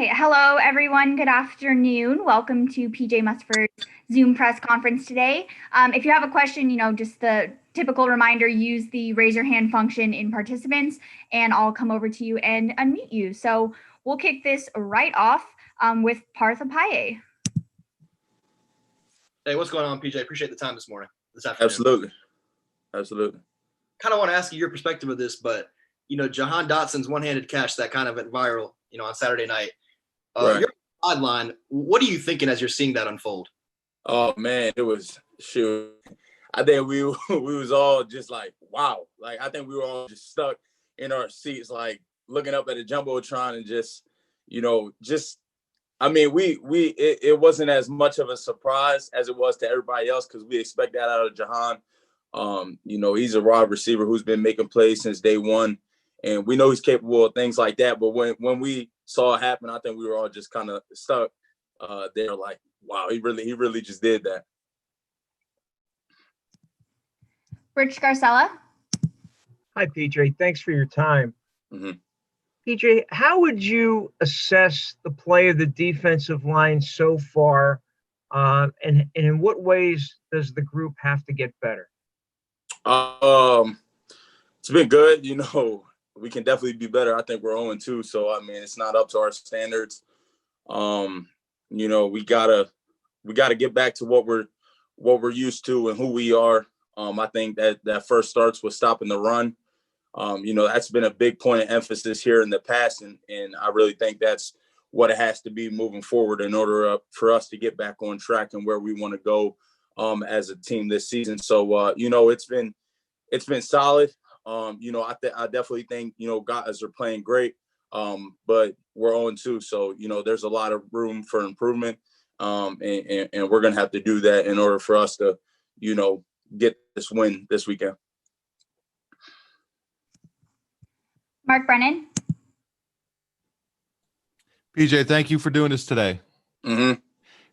Hey, hello everyone. Good afternoon. Welcome to PJ Mustipher's Zoom press conference today. If you have a question, just the typical reminder, use the raise your hand function in participants and I'll come over to you and unmute you. So we'll kick this right off with Partha Paye. Hey, what's going on, PJ? Appreciate the time this afternoon. Absolutely. Kind of want to ask you your perspective of this, but Jahan Dotson's one-handed catch that kind of went viral, on Saturday night. Right. You're on the sideline. What are you thinking as you're seeing that unfold? Oh man, it was shoot. I think we was all just like, wow. Like I think we were all just stuck in our seats, like looking up at the jumbotron and it wasn't as much of a surprise as it was to everybody else because we expect that out of Jahan. He's a wide receiver who's been making plays since day one, and we know he's capable of things like that. But when we saw it happen, I think we were all just kind of stuck there, like, wow, he really just did that. Rich Garcella. Hi, PJ. Thanks for your time. Mm-hmm. PJ, how would you assess the play of the defensive line so far, and in what ways does the group have to get better? It's been good. We can definitely be better. I think we're 0-2, so it's not up to our standards. We gotta get back to what we're used to and who we are. I think that first starts with stopping the run. That's been a big point of emphasis here in the past, and I really think that's what it has to be moving forward in order for us to get back on track and where we want to go as a team this season. So it's been solid. I definitely think guys are playing great, but we're 0-2, so there's a lot of room for improvement, and we're gonna have to do that in order for us to get this win this weekend. Mark Brennan. PJ, thank you for doing this today. Mm-hmm.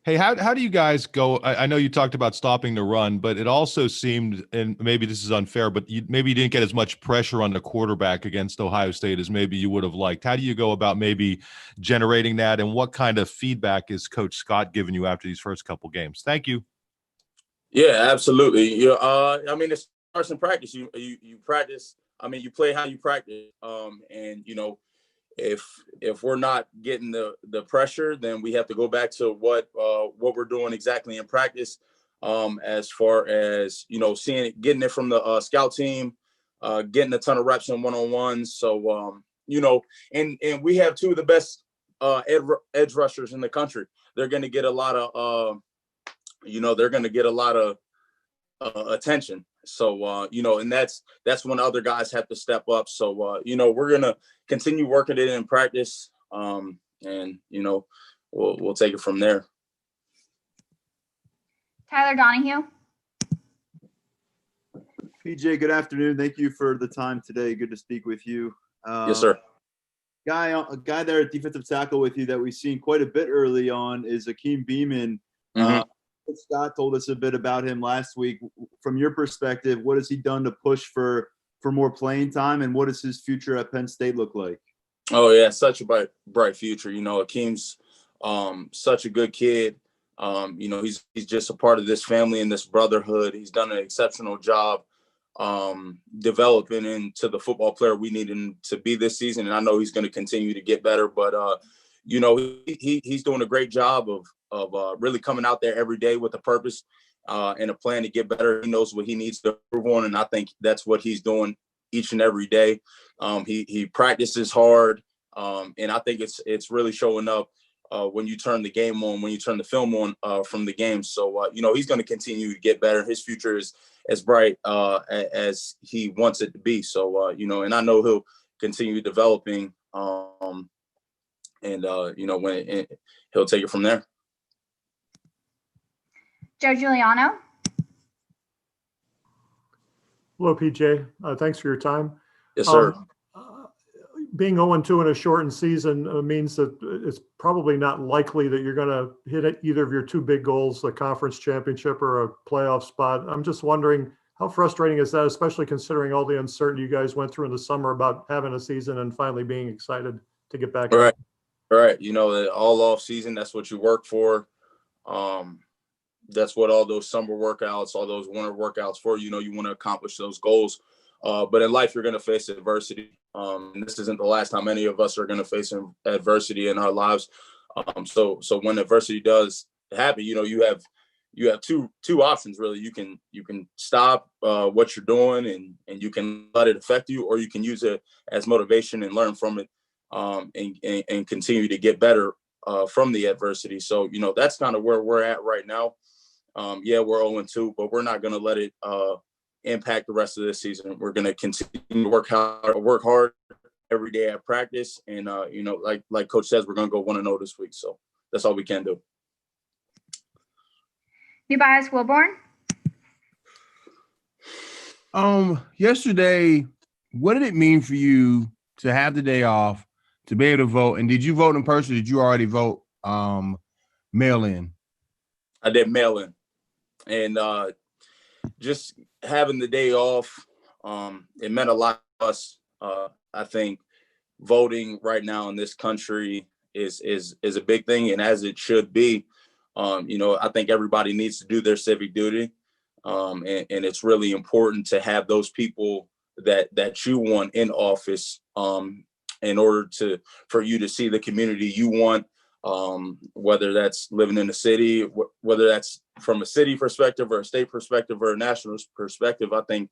Hey, how do you guys go? I know you talked about stopping the run, but it also seemed, and maybe this is unfair, but maybe you didn't get as much pressure on the quarterback against Ohio State as maybe you would have liked. How do you go about maybe generating that, and what kind of feedback is Coach Scott giving you after these first couple games? Thank you. Yeah, absolutely. It starts in practice. You practice. You play how you practice. If we're not getting the pressure, then we have to go back to what we're doing exactly in practice. As far as getting it from the scout team, getting a ton of reps in one-on-ones. So and we have two of the best edge rushers in the country. They're going to get a lot of attention. So, and that's when other guys have to step up. So, we're going to continue working it in practice. And, we'll take it from there. Tyler Donahue. PJ, good afternoon. Thank you for the time today. Good to speak with you. Yes, sir. A guy there at defensive tackle with you that we've seen quite a bit early on is Akeem Beeman. Mm-hmm. Scott told us a bit about him last week. From your perspective, what has he done to push for more playing time, and what does his future at Penn State look like? Oh yeah, such a bright future. Akeem's such a good kid. He's just a part of this family and this brotherhood. He's done an exceptional job developing into the football player we need him to be this season, and I know he's going to continue to get better. But he's doing a great job of really coming out there every day with a purpose and a plan to get better. He knows what he needs to improve on, and I think that's what he's doing each and every day. He practices hard, and I think it's really showing up when you turn the game on, when you turn the film on from the game. So, he's going to continue to get better. His future is as bright as he wants it to be. So, and I know he'll continue developing, when he'll take it from there. Joe Giuliano. Hello, PJ. Thanks for your time. Yes, sir. Being 0-2 in a shortened season means that it's probably not likely that you're going to hit either of your two big goals, a conference championship or a playoff spot. I'm just wondering, how frustrating is that, especially considering all the uncertainty you guys went through in the summer about having a season and finally being excited to get back? All right. Right. You know, all off season, that's what you work for. Um, that's what all those summer workouts, all those winter workouts for. You know, you want to accomplish those goals. But in life, you're going to face adversity. And this isn't the last time any of us are going to face adversity in our lives. So when adversity does happen, you know, you have two options really. You can stop what you're doing and you can let it affect you, or you can use it as motivation and learn from it, and continue to get better from the adversity. So, you know, that's kind of where we're at right now. Yeah, we're 0-2, but we're not going to let it impact the rest of this season. We're going to continue to work hard every day at practice. And, you know, like Coach says, we're going to go 1-0 this week. So that's all we can do. New Bias Wilborn. Yesterday, what did it mean for you to have the day off, to be able to vote? And did you vote in person? Or did you already vote mail in? I did mail in. And just having the day off, it meant a lot to us. I think voting right now in this country is a big thing, and as it should be. You know, I think everybody needs to do their civic duty, and it's really important to have those people that you want in office, in order for you to see the community you want. Whether that's living in a city, whether that's from a city perspective or a state perspective or a national perspective. I think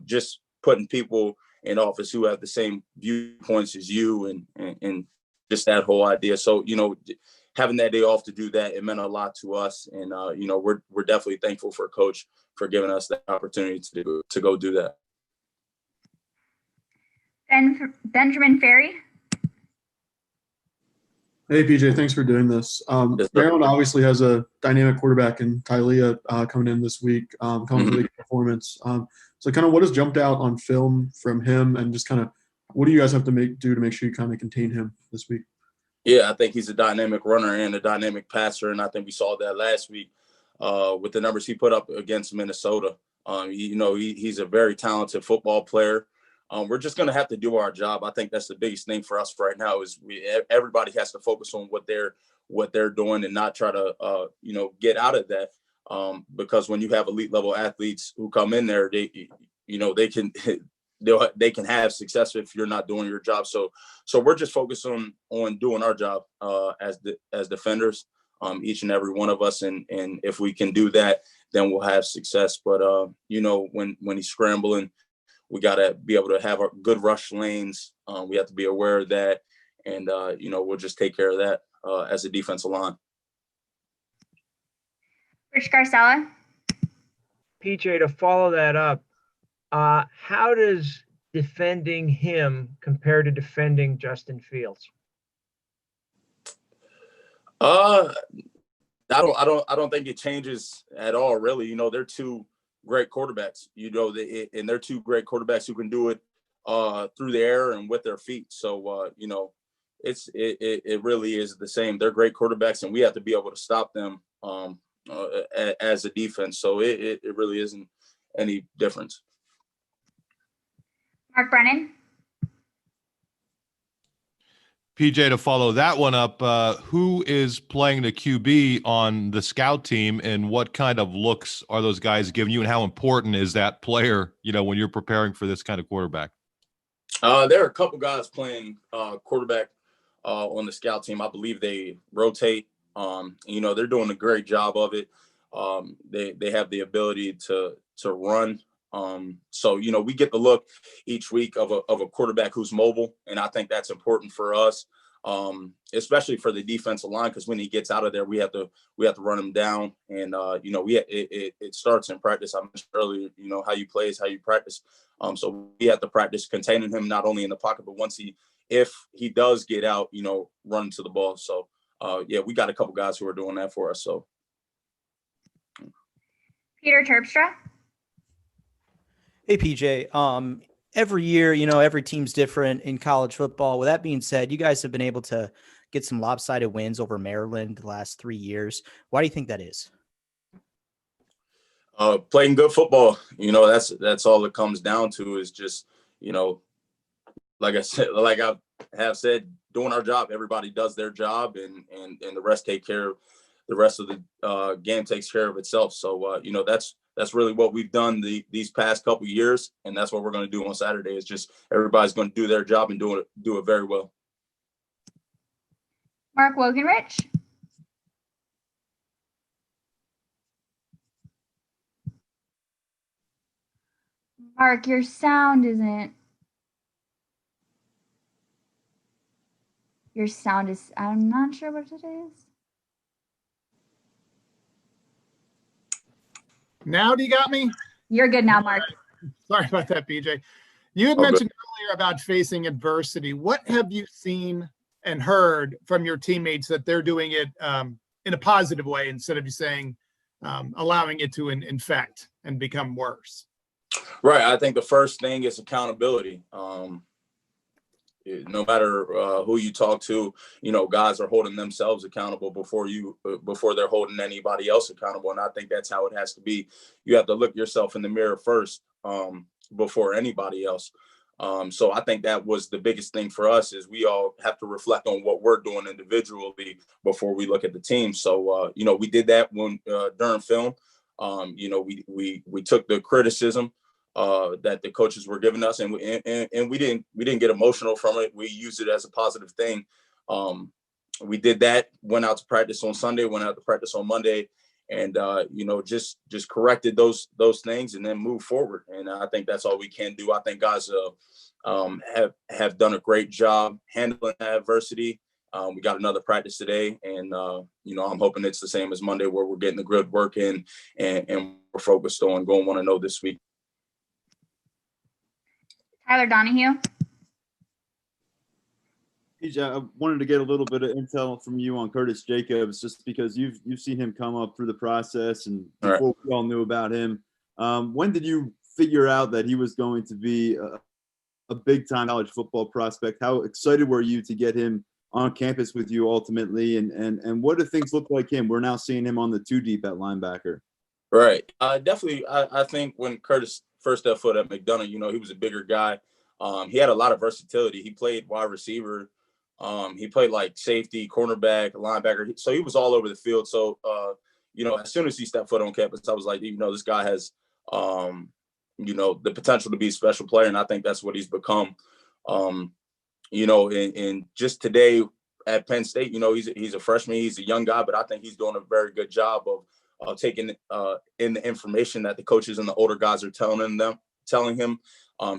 just putting people in office who have the same viewpoints as you and just that whole idea. So, you know, having that day off to do that, it meant a lot to us. And, you know, we're definitely thankful for Coach for giving us the opportunity to go do that. Benjamin Ferry. Hey, PJ, thanks for doing this. Maryland obviously has a dynamic quarterback in Tylea coming in this week, coming with a big performance. So kind of what has jumped out on film from him, and just kind of what do you guys have to do to make sure you kind of contain him this week? Yeah, I think he's a dynamic runner and a dynamic passer, and I think we saw that last week with the numbers he put up against Minnesota. You know, he's a very talented football player. We're just going to have to do our job. I think that's the biggest thing for us right now is everybody has to focus on what they're doing and not try to, you know, get out of that. Because when you have elite level athletes who come in there, they can have success if you're not doing your job. So we're just focused on doing our job as defenders, each and every one of us. And if we can do that, then we'll have success. But, you know, when he's scrambling, we got to be able to have our good rush lanes. We have to be aware of that. And, you know, we'll just take care of that as a defensive line. Rich Garcella. PJ, to follow that up, how does defending him compare to defending Justin Fields? I don't think it changes at all, really. You know, they're two great quarterbacks, you know, and they're two great quarterbacks who can do it through the air and with their feet. So, you know, it really is the same. They're great quarterbacks, and we have to be able to stop them as a defense. So it really isn't any difference. Mark Brennan. PJ, to follow that one up, who is playing the QB on the scout team, and what kind of looks are those guys giving you, and how important is that player, you know, when you're preparing for this kind of quarterback? There are a couple guys playing quarterback on the scout team. I believe they rotate. You know, they're doing a great job of it. They have the ability to run. So, you know, we get the look each week of a quarterback who's mobile. And I think that's important for us, especially for the defensive line, because when he gets out of there, we have to run him down. And, you know, it starts in practice. I mentioned earlier, you know, how you play is how you practice. So we have to practice containing him, not only in the pocket, but if he does get out, you know, run to the ball. So, yeah, we got a couple guys who are doing that for us. So. Peter Terpstra. Hey, PJ. Every year, you know, every team's different in college football. With that being said, you guys have been able to get some lopsided wins over Maryland the last 3 years. Why do you think that is? Playing good football. You know, that's all it comes down to is just, you know, like I said, like I've have said, doing our job. Everybody does their job, and the rest take care of the rest of the game takes care of itself. So that's really what we've done these past couple of years, and that's what we're going to do on Saturday. Is just everybody's going to do their job and do it very well. Mark Wogenrich. Mark, your sound isn't. Your sound is, I'm not sure what it is. Now do you got me? You're good now, Mark. Sorry about that, PJ. You had mentioned earlier about facing adversity. What have you seen and heard from your teammates that they're doing it in a positive way instead of you saying allowing it to infect and become worse? Right. I think the first thing is accountability. No matter who you talk to, guys are holding themselves accountable before they're holding anybody else accountable. And I think that's how it has to be. You have to look yourself in the mirror first before anybody else. So I think that was the biggest thing for us, is we all have to reflect on what we're doing individually before we look at the team. So, we did that when during film. We took the criticism that the coaches were giving us, and we didn't get emotional from it. We used it as a positive thing. We did that, went out to practice on Sunday, went out to practice on Monday, and just corrected those things and then move forward. And I think that's all we can do. I think guys have done a great job handling that adversity. We got another practice today, and I'm hoping it's the same as Monday, where we're getting the good work in and we're focused on going 1-0 this week. Tyler Donahue. PJ, I wanted to get a little bit of intel from you on Curtis Jacobs, just because you've seen him come up through the process, and before we all knew about him. When did you figure out that he was going to be a big-time college football prospect? How excited were you to get him on campus with you ultimately? And what do things look like him? We're now seeing him on the 2 deep at linebacker. Right. Definitely. I think when Curtis first stepped foot at McDonough, he was a bigger guy. He had a lot of versatility. He played wide receiver. He played like safety, cornerback, linebacker. So he was all over the field. So, as soon as he stepped foot on campus, I was like, this guy has, the potential to be a special player. And I think that's what he's become. And just today at Penn State, he's a freshman. He's a young guy, but I think he's doing a very good job of taking in the information that the coaches and the older guys are telling him.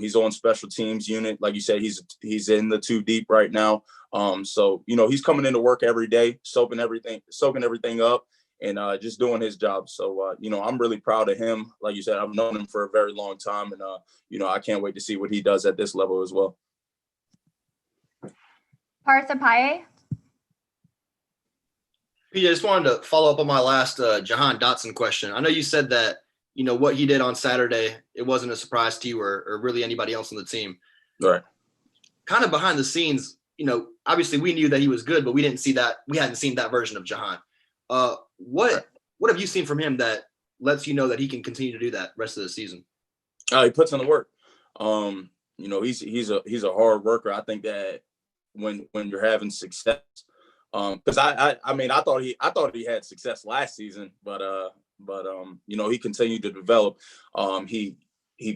He's on special teams unit. Like you said, he's in the 2 deep right now. So, he's coming into work every day, soaking everything up, and just doing his job. So, I'm really proud of him. Like you said, I've known him for a very long time, and, I can't wait to see what he does at this level as well. Partha Paye. PJ, I just wanted to follow up on my last Jahan Dotson question. I know you said that, what he did on Saturday, it wasn't a surprise to you or really anybody else on the team. Right. Kind of behind the scenes, obviously we knew that he was good, but we hadn't seen that version of Jahan. What have you seen from him that lets you know that he can continue to do that rest of the season? He puts in the work. He's a hard worker. I think that when you're having success, because I thought he had success last season, but he continued to develop. He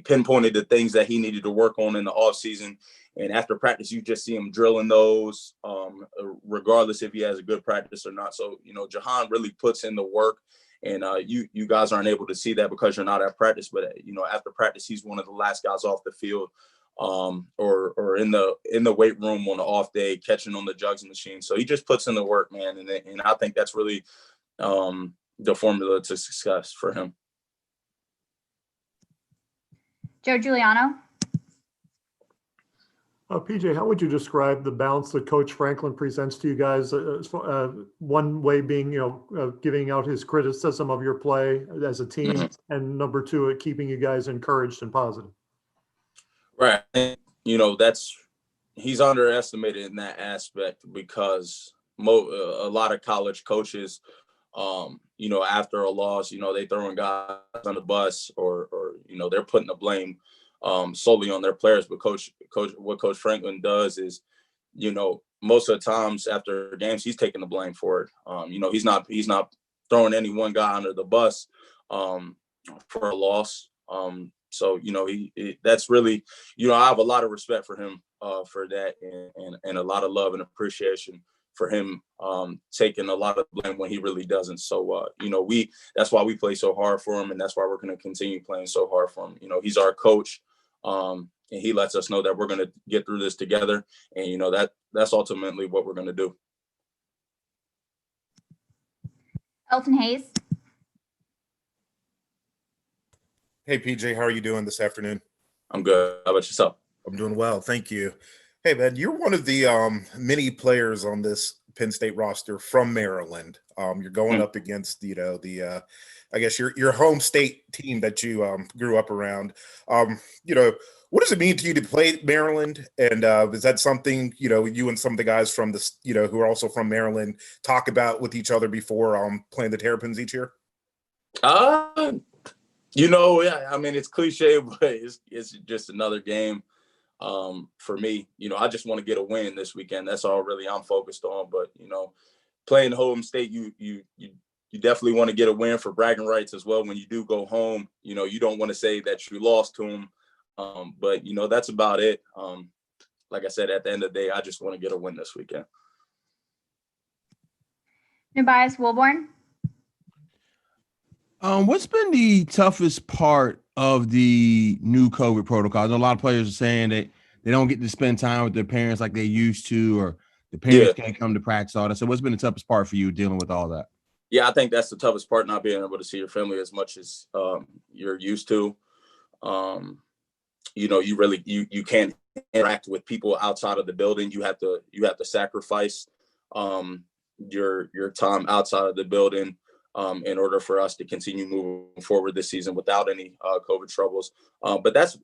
pinpointed the things that he needed to work on in the off season, and after practice, you just see him drilling those, regardless if he has a good practice or not. So Jahan really puts in the work, and you guys aren't able to see that because you're not at practice. But after practice, he's one of the last guys off the field. Or in the weight room on the off day, catching on the jugs machine. So he just puts in the work, man. And I think that's really the formula to success for him. Joe Giuliano. PJ, how would you describe the balance that Coach Franklin presents to you guys? One way being, giving out his criticism of your play as a team, Mm-hmm. and number 2, keeping you guys encouraged and positive. Right. He's underestimated in that aspect because a lot of college coaches, after a loss, they throwing guys on the bus or they're putting the blame solely on their players. But what Coach Franklin does is, most of the times after games, he's taking the blame for it. He's not throwing any one guy under the bus for a loss. So that's really, I have a lot of respect for him for that, and a lot of love and appreciation for him taking a lot of blame when he really doesn't. So that's why we play so hard for him, and that's why we're going to continue playing so hard for him. He's our coach, and he lets us know that we're going to get through this together, and that's ultimately what we're going to do. Elton Hayes. Hey, PJ, how are you doing this afternoon? I'm good. How about yourself? I'm doing well, thank you. Hey, man, you're one of the many players on this Penn State roster from Maryland. You're going up against, I guess your home state team that you grew up around. What does it mean to you to play Maryland? And is that something, you and some of the guys from this, who are also from Maryland talk about with each other before playing the Terrapins each year? Yeah, I mean, it's cliche, but it's just another game for me. I just want to get a win this weekend. That's all really I'm focused on. But, playing home state, you definitely want to get a win for bragging rights as well. When you do go home, you don't want to say that you lost to them. But, that's about it. Like I said, at the end of the day, I just want to get a win this weekend. Tobias Wilborn. What's been the toughest part of the new COVID protocol? I know a lot of players are saying that they don't get to spend time with their parents like they used to, or the parents can't come to practice, all that. So what's been the toughest part for you dealing with all that? Yeah, I think that's the toughest part, not being able to see your family as much as you're used to. You can't interact with people outside of the building. You have to sacrifice your time outside of the building in order for us to continue moving forward this season without any COVID troubles. But that's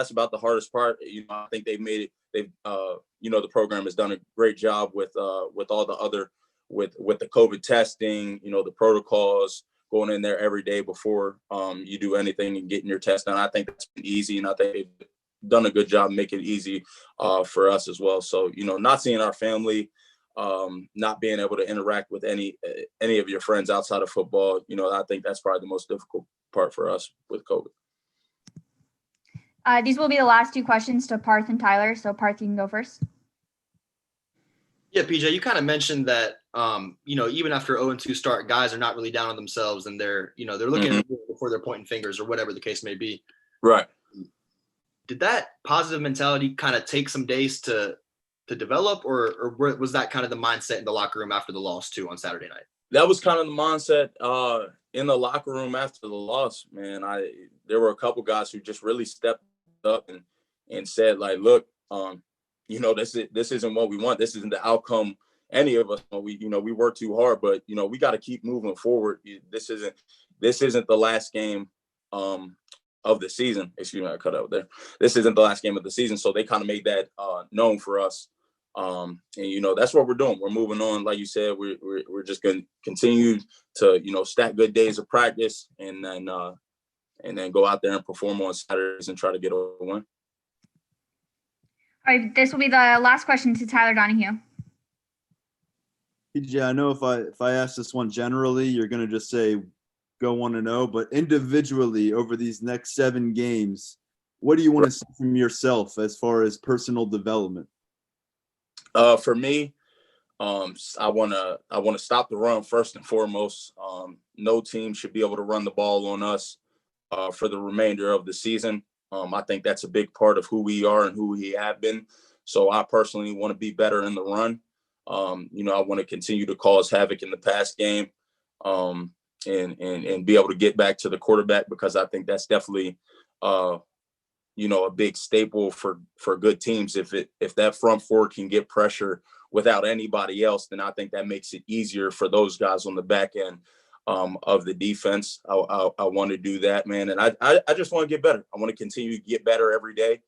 about the hardest part. I think they've made it. The program has done a great job with all the other with the COVID testing. The protocols, going in there every day before you do anything and getting your test done. I think that's been easy, and I think they've done a good job making it easy for us as well. So not seeing our family. Not being able to interact with any of your friends outside of football, I think that's probably the most difficult part for us with COVID. These will be the last two questions to Parth and Tyler. So Parth, you can go first. Yeah, PJ, you kind of mentioned that, even after 0-2 start, guys are not really down on themselves, and they're looking at it before they're pointing fingers or whatever the case may be. Right. Did that positive mentality kind of take some days to develop, or was that kind of the mindset in the locker room after the loss too on Saturday night? That was kind of the mindset in the locker room after the loss, man. There were a couple guys who just really stepped up and said, like, look, this isn't what we want. This isn't the outcome any of us want. We work too hard, but we got to keep moving forward. This isn't the last game of the season. Excuse me, I cut out there. This isn't the last game of the season, so they kind of made that known for us. And that's what we're doing. We're moving on. Like you said, we're just going to continue to stack good days of practice, and then go out there and perform on Saturdays and try to get a win. All right, this will be the last question to Tyler Donahue. PJ, I know if I ask this one generally, you're going to just say go 1-0, but individually over these next 7 games, what do you want to see from yourself as far as personal development? For me, I want to stop the run first and foremost. No team should be able to run the ball on us for the remainder of the season. I think that's a big part of who we are and who we have been. So I personally want to be better in the run. I want to continue to cause havoc in the pass game, and be able to get back to the quarterback, because I think that's definitely a big staple for good teams. If that front four can get pressure without anybody else, then I think that makes it easier for those guys on the back end of the defense. I want to do that, man. And I just want to get better. I want to continue to get better every day.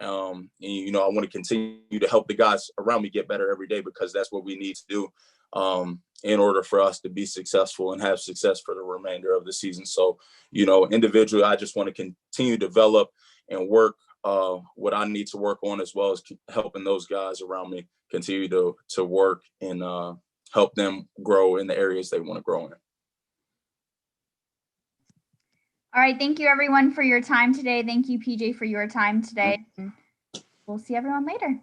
I want to continue to help the guys around me get better every day, because that's what we need to do in order for us to be successful and have success for the remainder of the season. So, individually, I just want to continue to develop and work what I need to work on, as well as helping those guys around me continue to work and help them grow in the areas they want to grow in. All right. Thank you, everyone, for your time today. Thank you, PJ, for your time today. We'll see everyone later.